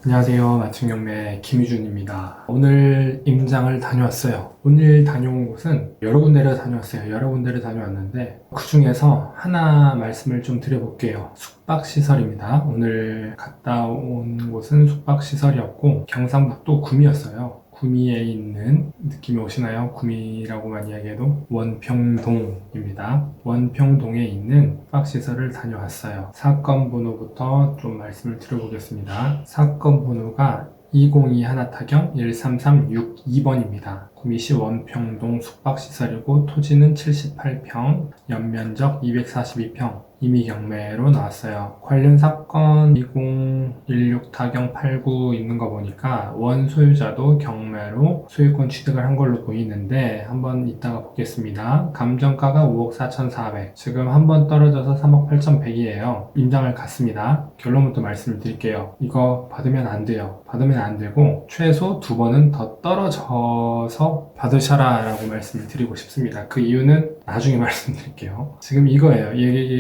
안녕하세요. 맞춤경매 김유준입니다. 오늘 임장을 다녀왔어요. 오늘 다녀온 곳은 여러 군데를 다녀왔어요. 여러 군데를 다녀왔는데 그 중에서 하나 말씀을 좀 드려볼게요. 숙박시설입니다. 오늘 갔다 온 곳은 숙박시설이었고 경상북도 구미였어요. 구미에 있는 느낌이 오시나요? 구미라고만 이야기해도 원평동입니다. 원평동에 있는 숙박시설을 다녀왔어요. 사건 번호부터 좀 말씀을 드려보겠습니다. 사건 번호가 202 하나타경 13362번입니다. 구미시 원평동 숙박시설이고 토지는 78평, 연면적 242평, 임의 경매로 나왔어요. 관련 사건 2016 타경 89 있는 거 보니까 원 소유자도 경매로 소유권 취득을 한 걸로 보이는데 한번 이따가 보겠습니다. 감정가가 5억 4,400, 지금 한번 떨어져서 3억 8,100이에요. 임장을 갔습니다. 결론부터 말씀을 드릴게요. 이거 받으면 안 돼요. 받으면 안 되고 최소 2번은 더 떨어져서 받으셔라 라고 말씀을 드리고 싶습니다. 그 이유는 나중에 말씀드릴게요. 지금 이거예요.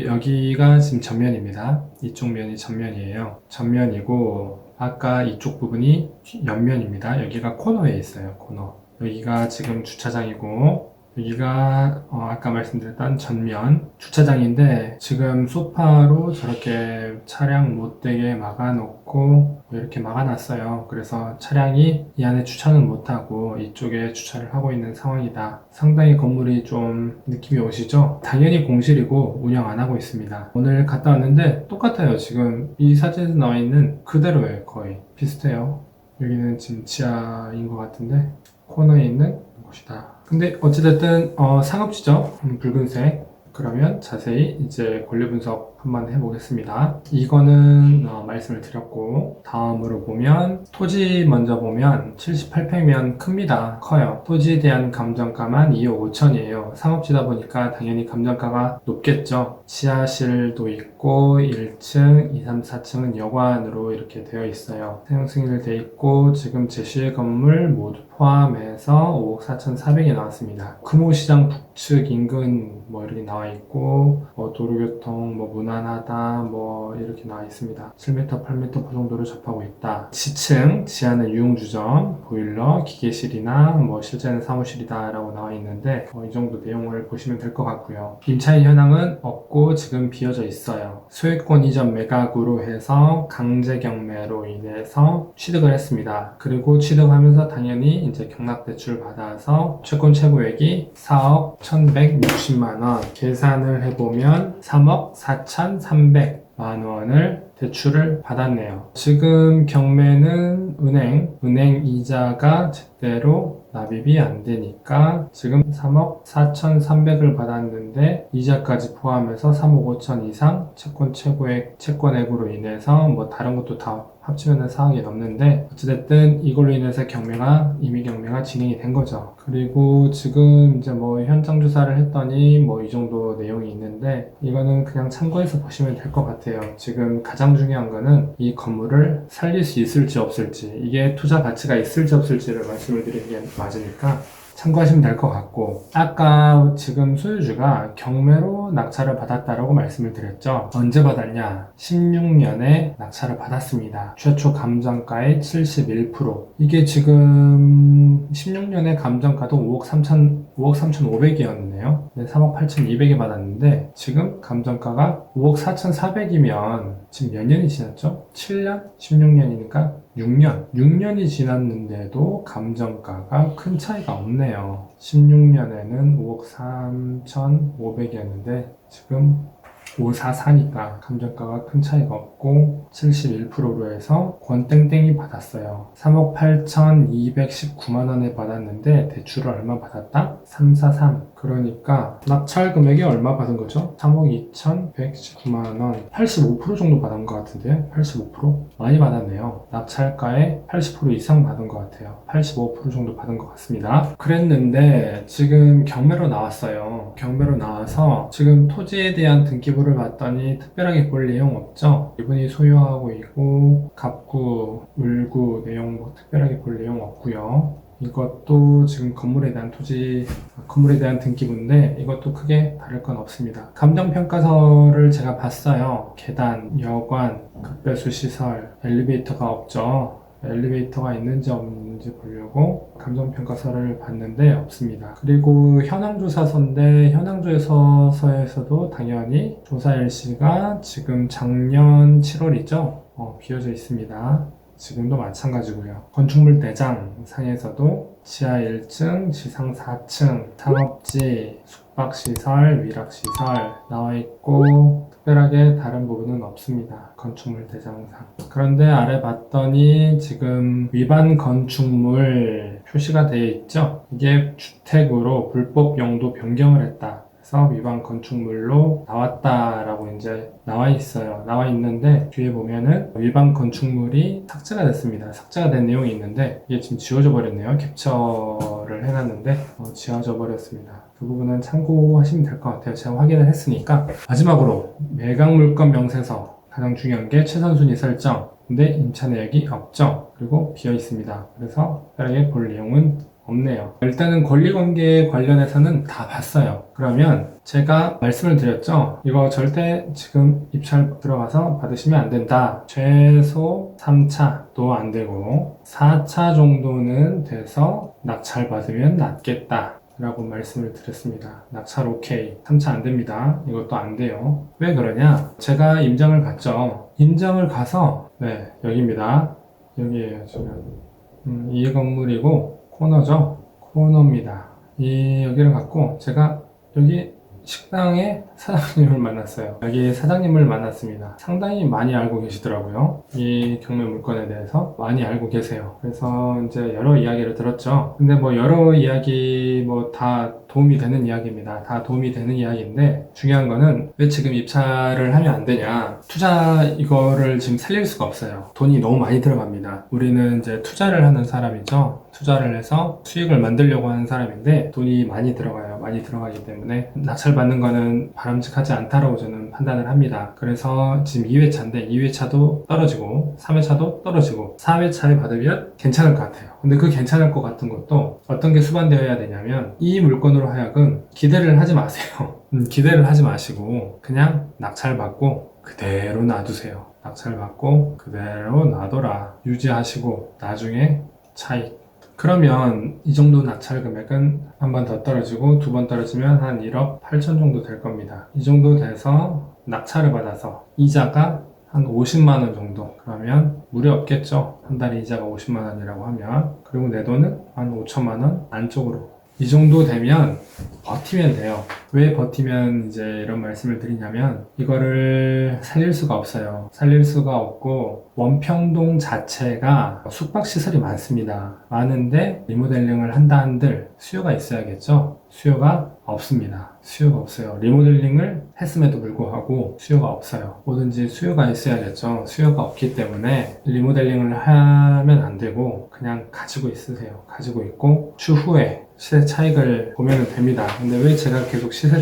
여기가 지금 전면입니다. 이쪽 면이 전면이에요. 전면이고 아까 이쪽 부분이 옆면입니다. 여기가 코너에 있어요. 코너. 여기가 지금 주차장이고 여기가 아까 말씀드렸던 전면 주차장인데 지금 소파로 저렇게 차량 못 대게 막아놓고 이렇게 막아놨어요. 그래서 차량이 이 안에 주차는 못하고 이쪽에 주차를 하고 있는 상황이다. 상당히 건물이 좀 느낌이 오시죠? 당연히 공실이고 운영 안 하고 있습니다. 오늘 갔다 왔는데 똑같아요. 지금 이 사진에서 나와 있는 그대로예요. 거의 비슷해요. 여기는 지금 지하인 것 같은데 코너에 있는 곳이다. 근데 어찌됐든 상업지죠. 붉은색. 그러면 자세히 이제 권리 분석 한번 해보겠습니다. 이거는 말씀을 드렸고 다음으로 보면 토지 먼저 보면 78평이면 큽니다. 커요. 토지에 대한 감정가만 2억 5천이에요. 상업지다 보니까 당연히 감정가가 높겠죠. 지하실도 있고 1층, 2, 3, 4층은 여관으로 이렇게 되어 있어요. 사용 승인을 돼 있고 지금 제시의 건물 모두 포함해서 5억 4,400이 나왔습니다. 금호시장 북측 인근 뭐 이렇게 나와 있고 도로교통 무난하다 뭐 이렇게 나와 있습니다. 7m, 8m 그 정도를 접하고 있다. 지층, 지하는 유흥주점, 보일러, 기계실이나 뭐 실제는 사무실이다 라고 나와 있는데 이 정도 내용을 보시면 될 것 같고요. 임차인 현황은 없고 지금 비어져 있어요. 소유권 이전 매각으로 해서 강제 경매로 인해서 취득을 했습니다. 그리고 취득하면서 당연히 이제 경락대출 받아서 채권 최고액이 4억 1,160만원, 계산을 해보면 3억 4,300만 원을 대출을 받았네요. 지금 경매는 은행 이자가 제대로 납입이 안 되니까 지금 3억 4,300을 받았는데 이자까지 포함해서 3억 5천 이상 채권 최고액 채권액으로 인해서 뭐 다른 것도 다 합치면 4억이 넘는데 어찌됐든 이걸로 인해서 임의 경매가 진행이 된 거죠. 그리고 지금 이제 뭐 현장 조사를 했더니 뭐 이 정도 내용이 있는데 이거는 그냥 참고해서 보시면 될 것 같아요. 지금 가장 중요한 거는 이 건물을 살릴 수 있을지 없을지, 이게 투자 가치가 있을지 없을지를 말씀을 드리는 게 맞으니까 참고하시면 될 것 같고, 아까 지금 소유주가 경매로 낙찰을 받았다라고 말씀을 드렸죠. 언제 받았냐? 16년에 낙찰을 받았습니다. 최초 감정가의 71%. 이게 지금 16년에 감정가도 5억 3,500이었네요. 3억 8,200에 받았는데 지금 감정가가 5억 4,400이면 지금 몇 년이 지났죠? 7년? 16년이니까 6년이 지났는데도 감정가가 큰 차이가 없네요. 16년에는 5억 3,500이었는데 지금 544니까 감정가가 큰 차이가 없고 71%로 해서 권땡땡이 받았어요. 3억 8,219만원에 받았는데 대출을 얼마 받았다? 343. 그러니까 낙찰 금액이 얼마 받은 거죠? 3억 2,119만원. 85% 정도 받은 것 같은데요? 85%? 많이 받았네요. 낙찰가의 80% 이상 받은 것 같아요. 85% 정도 받은 것 같습니다. 그랬는데 지금 경매로 나왔어요. 경매로 나와서 지금 토지에 대한 등기부를 봤더니 특별하게 볼 내용 없죠? 이분이 소유하고 있고 갑구, 을구 내용 뭐 특별하게 볼 내용 없고요. 이것도 지금 건물에 대한 등기부인데 이것도 크게 다를 건 없습니다. 감정평가서를 제가 봤어요. 계단, 여관, 급배수 시설, 엘리베이터가 없죠. 엘리베이터가 있는지 없는지 보려고 감정평가서를 봤는데 없습니다. 그리고 현황조사서인데 현황조사서에서도 당연히 조사 일시가 지금 작년 7월이죠. 비어져 있습니다. 지금도 마찬가지고요. 건축물 대장 상에서도 지하 1층, 지상 4층, 상업지, 숙박시설, 위락시설 나와 있고 특별하게 다른 부분은 없습니다. 건축물 대장상. 그런데 아래 봤더니 지금 위반 건축물 표시가 되어 있죠. 이게 주택으로 불법 용도 변경을 했다. 그래서 위반 건축물로 나왔다라고 이제 나와 있어요. 나와 있는데 뒤에 보면은 위반 건축물이 삭제가 됐습니다. 삭제가 된 내용이 있는데 이게 지금 지워져 버렸네요. 캡처를 해놨는데 지워져 버렸습니다. 그 부분은 참고하시면 될 것 같아요. 제가 확인을 했으니까. 마지막으로 매각물건 명세서 가장 중요한 게 최선순위 설정. 근데 임차 내역이 없죠. 그리고 비어 있습니다. 그래서 특별하게 볼 내용은 없네요. 일단은 권리관계 관련해서는 다 봤어요. 그러면 제가 말씀을 드렸죠. 이거 절대 지금 입찰 들어가서 받으시면 안 된다. 최소 3차도 안 되고 4차 정도는 돼서 낙찰 받으면 낫겠다 라고 말씀을 드렸습니다. 낙찰 오케이. 3차 안 됩니다. 이것도 안 돼요. 왜 그러냐? 제가 임장을 갔죠. 임장을 가서 여기입니다. 여기에요. 지금 이 건물이고 코너죠? 코너입니다. 여기를 갖고 제가 여기 식당에 사장님을 만났어요. 여기 사장님을 만났습니다. 상당히 많이 알고 계시더라고요. 이 경매 물건에 대해서 많이 알고 계세요. 그래서 이제 여러 이야기를 들었죠. 근데 뭐 여러 이야기 다 도움이 되는 이야기입니다. 다 도움이 되는 이야기인데 중요한 거는 왜 지금 입찰을 하면 안 되냐. 투자 이거를 지금 살릴 수가 없어요. 돈이 너무 많이 들어갑니다. 우리는 이제 투자를 하는 사람이죠. 투자를 해서 수익을 만들려고 하는 사람인데 돈이 많이 들어가요. 많이 들어가기 때문에 낙찰받는 거는 바람직하지 않다라고 저는 판단을 합니다. 그래서 지금 2회차인데 2회차도 떨어지고 3회차도 떨어지고 4회차에 받으면 괜찮을 것 같아요. 근데 그 괜찮을 것 같은 것도 어떤 게 수반되어야 되냐면 이 물건으로 하여금 기대를 하지 마세요. 기대를 하지 마시고 그냥 낙찰받고 그대로 놔두세요. 낙찰받고 그대로 놔둬라. 유지하시고 나중에 차익. 그러면 이 정도 낙찰 금액은 한 번 더 떨어지고 두 번 떨어지면 한 1억 8천 정도 될 겁니다. 이 정도 돼서 낙찰을 받아서 이자가 한 50만 원 정도. 그러면 무리 없겠죠. 한 달에 이자가 50만 원이라고 하면. 그리고 내 돈은 한 5천만 원 안쪽으로. 이 정도 되면 버티면 돼요. 왜 버티면 이제 이런 말씀을 드리냐면 이거를 살릴 수가 없어요. 살릴 수가 없고 원평동 자체가 숙박시설이 많습니다. 많은데 리모델링을 한다 한들 수요가 있어야겠죠? 수요가 없습니다. 수요가 없어요. 리모델링을 했음에도 불구하고 수요가 없어요. 뭐든지 수요가 있어야겠죠. 수요가 없기 때문에 리모델링을 하면 안 되고 그냥 가지고 있으세요. 가지고 있고 추후에 시세 차익을 보면 됩니다. 근데 왜 제가 계속 시세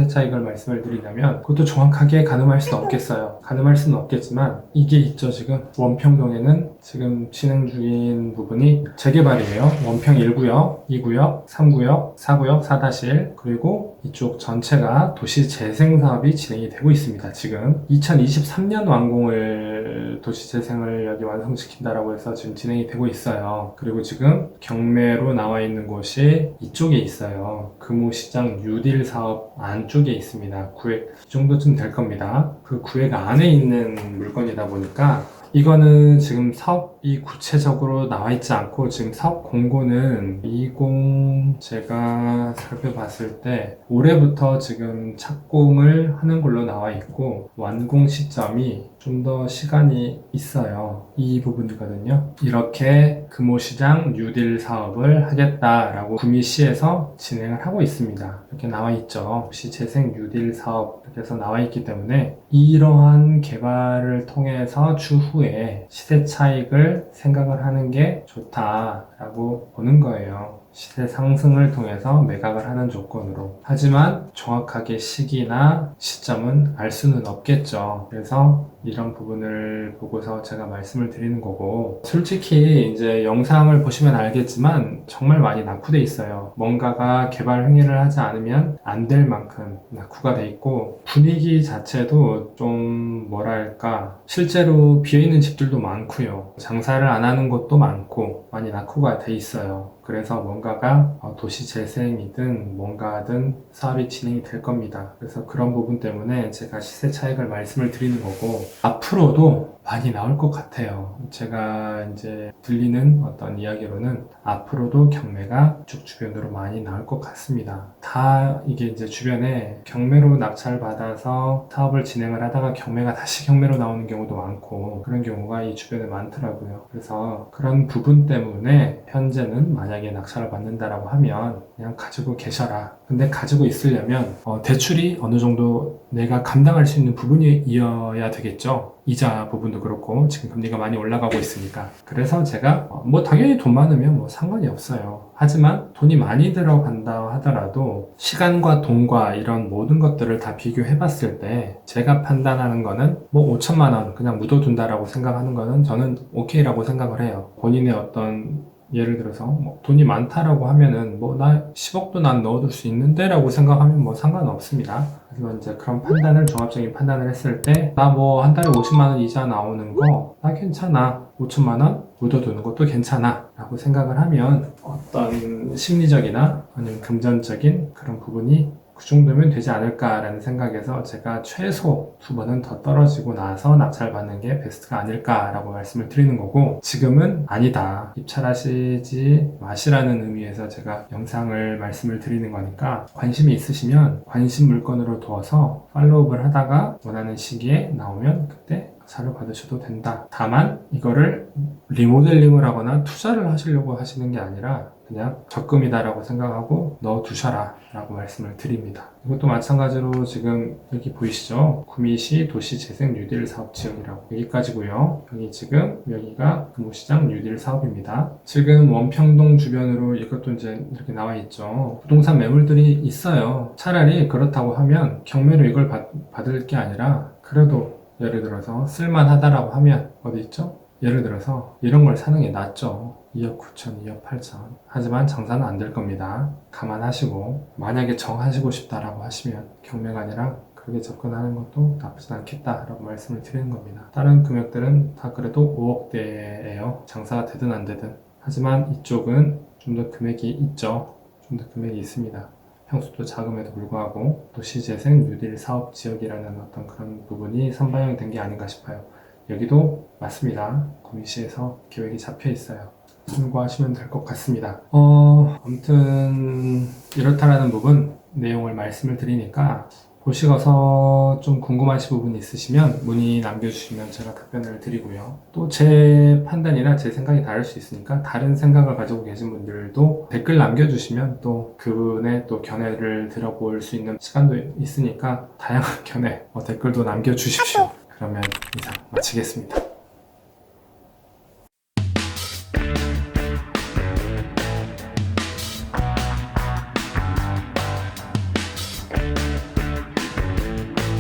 차익을 말씀을 드리냐면 그것도 정확하게 가늠할 수는 없겠어요. 가늠할 수는 없겠지만 이게 있죠. 지금 원평동에는 지금 진행 중인 부분이 재개발이에요. 원평 1구역, 2구역, 3구역, 4구역, 4-1 그리고 이쪽 전체가 도시재생사업이 진행이 되고 있습니다. 지금 2023년 완공을 도시재생을 여기 완성시킨다라고 해서 지금 진행이 되고 있어요. 그리고 지금 경매로 나와 있는 곳이 이쪽에 있어요. 금호시장 뉴딜 사업 안쪽에 있습니다. 구획 이 정도쯤 될 겁니다. 그 구획 안에 있는 물건이다 보니까 이거는 지금 사업이 구체적으로 나와 있지 않고 지금 사업 공고는 20 제가 살펴봤을 때 올해부터 지금 착공을 하는 걸로 나와 있고 완공 시점이 좀 더 시간이 있어요. 이 부분이거든요. 이렇게 금호시장 뉴딜 사업을 하겠다라고 구미시에서 진행을 하고 있습니다. 이렇게 나와 있죠. 도시재생 뉴딜 사업 이렇게 해서 나와 있기 때문에 이러한 개발을 통해서 추후에 시세 차익을 생각을 하는 게 좋다라고 보는 거예요. 시세 상승을 통해서 매각을 하는 조건으로. 하지만 정확하게 시기나 시점은 알 수는 없겠죠. 그래서 이런 부분을 보고서 제가 말씀을 드리는 거고, 솔직히 이제 영상을 보시면 알겠지만 정말 많이 낙후돼 있어요. 뭔가가 개발 행위를 하지 않으면 안 될 만큼 낙후가 돼 있고, 분위기 자체도 좀 뭐랄까, 실제로 비어있는 집들도 많고요. 장사를 안 하는 곳도 많고 많이 낙후가 돼 있어요. 그래서 뭔가가 도시 재생이든 뭔가든 사업이 진행이 될 겁니다. 그래서 그런 부분 때문에 제가 시세 차익을 말씀을 드리는 거고, 앞으로도 많이 나올 것 같아요. 제가 이제 들리는 어떤 이야기로는 앞으로도 경매가 쭉 주변으로 많이 나올 것 같습니다. 다 이게 이제 주변에 경매로 낙찰 받아서 사업을 진행을 하다가 경매가 다시 경매로 나오는 경우도 많고, 그런 경우가 이 주변에 많더라고요. 그래서 그런 부분 때문에 현재는 만약에 낙찰을 받는다라고 하면 그냥 가지고 계셔라. 근데 가지고 있으려면 대출이 어느 정도 내가 감당할 수 있는 부분이어야 되겠죠. 이자 부분도 그렇고 지금 금리가 많이 올라가고 있으니까. 그래서 제가 뭐 당연히 돈 많으면 뭐 상관이 없어요. 하지만 돈이 많이 들어간다 하더라도 시간과 돈과 이런 모든 것들을 다 비교해 봤을 때 제가 판단하는 거는 뭐 5천만 원 그냥 묻어둔다라고 생각하는 거는 저는 오케이라고 생각을 해요. 본인의 어떤 예를 들어서 뭐 돈이 많다라고 하면은 뭐 나 10억도 난 넣어둘 수 있는데 라고 생각하면 뭐 상관없습니다. 그래서 이제 그런 판단을, 종합적인 판단을 했을 때 나 뭐 한 달에 50만 원 이자 나오는 거 나 괜찮아, 5천만 원 묻어두는 것도 괜찮아 라고 생각을 하면 어떤 심리적이나 아니면 금전적인 그런 부분이 그 정도면 되지 않을까라는 생각에서 제가 최소 2번은 더 떨어지고 나서 낙찰받는 게 베스트가 아닐까라고 말씀을 드리는 거고, 지금은 아니다, 입찰하시지 마시라는 의미에서 제가 영상을 말씀을 드리는 거니까 관심이 있으시면 관심 물건으로 두어서 팔로우업을 하다가 원하는 시기에 나오면 그때 낙찰을 받으셔도 된다. 다만 이거를 리모델링을 하거나 투자를 하시려고 하시는 게 아니라 그냥 적금이다라고 생각하고 넣어두셔라 라고 말씀을 드립니다. 이것도 마찬가지로 지금 여기 보이시죠? 구미시 도시재생 뉴딜 사업지역이라고, 여기까지고요. 여기 지금 여기가 금호시장 뉴딜 사업입니다. 지금 원평동 주변으로 이것도 이제 이렇게 나와 있죠. 부동산 매물들이 있어요. 차라리 그렇다고 하면 경매로 이걸 받을 게 아니라 그래도 예를 들어서 쓸만하다라고 하면 어디 있죠? 예를 들어서 이런 걸 사는 게 낫죠. 2억 9천, 2억 8천. 하지만 장사는 안 될 겁니다. 감안하시고, 만약에 정하시고 싶다라고 하시면 경매가 아니라 그렇게 접근하는 것도 나쁘지 않겠다라고 말씀을 드리는 겁니다. 다른 금액들은 다 그래도 5억대예요. 장사가 되든 안 되든. 하지만 이쪽은 좀 더 금액이 있죠. 좀 더 금액이 있습니다. 평수도 작음에도 불구하고 도시재생 뉴딜 사업 지역이라는 어떤 그런 부분이 선반영이 된 게 아닌가 싶어요. 여기도 맞습니다. 구미시에서 계획이 잡혀 있어요. 참고하시면 될 것 같습니다. 아무튼 이렇다라는 부분 내용을 말씀을 드리니까 보시고서 좀 궁금하신 부분이 있으시면 문의 남겨주시면 제가 답변을 드리고요. 또 제 판단이나 제 생각이 다를 수 있으니까 다른 생각을 가지고 계신 분들도 댓글 남겨주시면 또 그분의 또 견해를 들어볼 수 있는 시간도 있으니까 다양한 견해 댓글도 남겨주십시오. 그러면 이상 마치겠습니다.